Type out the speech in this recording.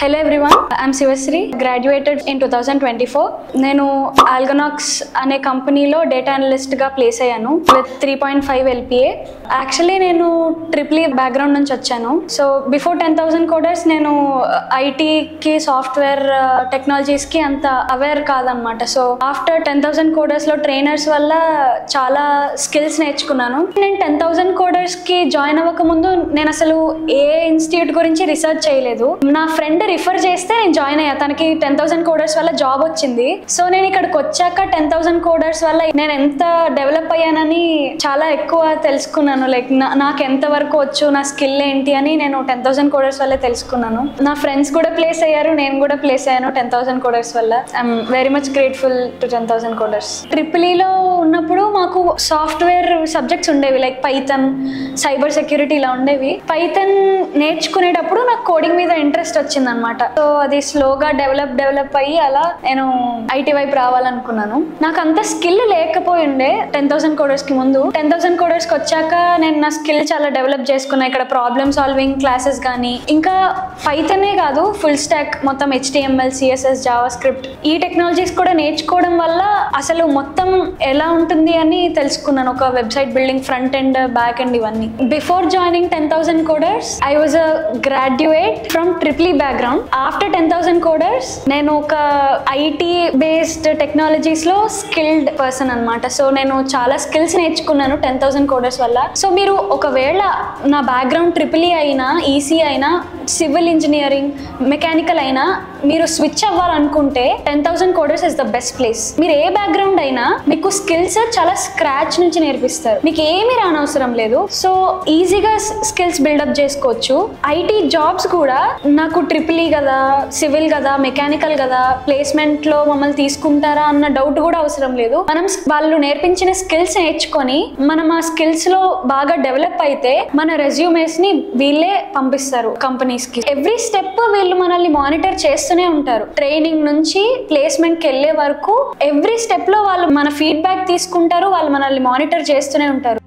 Hello everyone, I am Sivasri, graduated in 2024. నేను ఆల్గనాక్స్ అనే కంపెనీలో డేటా అనలిస్ట్గా ప్లేస్ అయ్యాను విత్ 3.5 LPA. యాక్చువల్లీ నేను ట్రిపుల్ ఈ బ్యాక్గ్రౌండ్ నుంచి వచ్చాను. సో బిఫోర్ 10,000 కోడర్స్ నేను ఐటీకి సాఫ్ట్వేర్ టెక్నాలజీస్కి అంత అవేర్ కాదనమాట. సో ఆఫ్టర్ 10,000 కోడర్స్లో ట్రైనర్స్ వల్ల చాలా స్కిల్స్ నేర్చుకున్నాను. నేను 10,000 కోడర్స్కి జాయిన్ అవ్వకముందు నేను అసలు ఏ ఇన్స్టిట్యూట్ గురించి రీసెర్చ్ చేయలేదు. నా ఫ్రెండ్ రిఫర్ చేస్తే నేను జాయిన్ అయ్యా. తనకి 10,000 కోడర్స్ వల్ల జాబ్ వచ్చింది. సో నేను ఇక్కడికి వచ్చాక 10,000 కోడర్స్ వల్ల నేను ఎంత డెవలప్ అయ్యానని చాలా ఎక్కువ తెలుసుకున్నాను. లైక్ నాకు ఎంత వరకు వచ్చు, నా స్కిల్ ఏంటి అని నేను 10,000 కోడర్స్ వల్ల తెలుసుకున్నాను. నా ఫ్రెండ్స్ కూడా ప్లేస్ అయ్యారు, నేను కూడా ప్లేస్ అయ్యాను 10,000 కోడర్స్ వల్ల. I'm very much grateful to 10,000 coders. Triple ఈలో ఉన్నప్పుడు మాకు సాఫ్ట్వేర్ సబ్జెక్ట్స్ ఉండేవి, లైక్ పైథాన్, సైబర్ సెక్యూరిటీ ఇలా ఉండేవి. పైథాన్ నేర్చుకునేటప్పుడు నాకు కోడింగ్ మీద ఇంట్రెస్ట్ వచ్చింది అనమాట. సో అది స్లోగా డెవలప్ అయ్యి అలా నేను ఐటీ వైపు రావాలనుకున్నాను. నాకు అంత స్కిల్ లేకపోయిండే 10,000 కోడర్స్ కి ముందు. 10,000 కోడర్స్ కి వచ్చాక నేను నా స్కిల్ చాలా డెవలప్ చేసుకున్నా. ఇక్కడ ప్రాబ్లమ్ సాల్వింగ్ క్లాసెస్ కానీ, ఇంకా పైథానే కాదు, ఫుల్ స్టాక్ మొత్తం HTML, CSS, జావా స్క్రిప్ట్ ఈ టెక్నాలజీస్ కూడా నేర్చుకోవడం వల్ల అసలు మొత్తం ఎలా ఉంటుంది అని తెలుసుకున్నాను. ఒక website building, front end, back end, ఇవన్నీ. Before joining 10,000 coders I was a graduate from triple E background. After 10,000 coders నేను ఒక ఐటీ బేస్డ్ టెక్నాలజీస్ లో స్కిల్డ్ పర్సన్ అనమాట. సో నేను చాలా స్కిల్స్ నేర్చుకున్నాను 10,000 కోడర్స్ వల్ల. సో మీరు ఒకవేళ నా బ్యాక్గ్రౌండ్ ట్రిపుల్ ఈ అయినా, ఈసీ అయినా, సివిల్ ఇంజనీరింగ్, మెకానికల్ అయినా మీరు స్విచ్ అవ్వాలనుకుంటే 10,000 coders is the best place. మీరు ఏ బ్యాక్గ్రౌండ్ అయినా మీకు స్కిల్స్ చాలా స్క్రాచ్ నుంచి నేర్పిస్తారు. మీకు ఏమీ రానవసరం లేదు. సో ఈజీగా స్కిల్స్ బిల్డప్ చేసుకోవచ్చు. ఐటీ జాబ్స్ కూడా నాకు ట్రిపుల్ ఈ కదా, సివిల్ కదా, మెకానికల్ కదా, ప్లేస్మెంట్ లో మమ్మల్ని తీసుకుంటారా అన్న డౌట్ కూడా అవసరం లేదు. మనం వాళ్ళు నేర్పించిన స్కిల్స్ నేర్చుకొని మనం ఆ స్కిల్స్ లో బాగా డెవలప్ అయితే మన రెజ్యూమేస్ ని వీళ్ళే పంపిస్తారు కంపెనీస్ కి. ఎవ్రీ స్టెప్ వీళ్ళు మనల్ని మానిటర్ చేస్తూనే ఉంటారు. ట్రైనింగ్ నుంచి ప్లేస్మెంట్ కి వెళ్లే వరకు ఎవ్రీ స్టెప్ లో వాళ్ళు మన ఫీడ్బ్యాక్ తీసుకుంటారు, వాళ్ళు మనల్ని మానిటర్ చేస్తూనే ఉంటారు.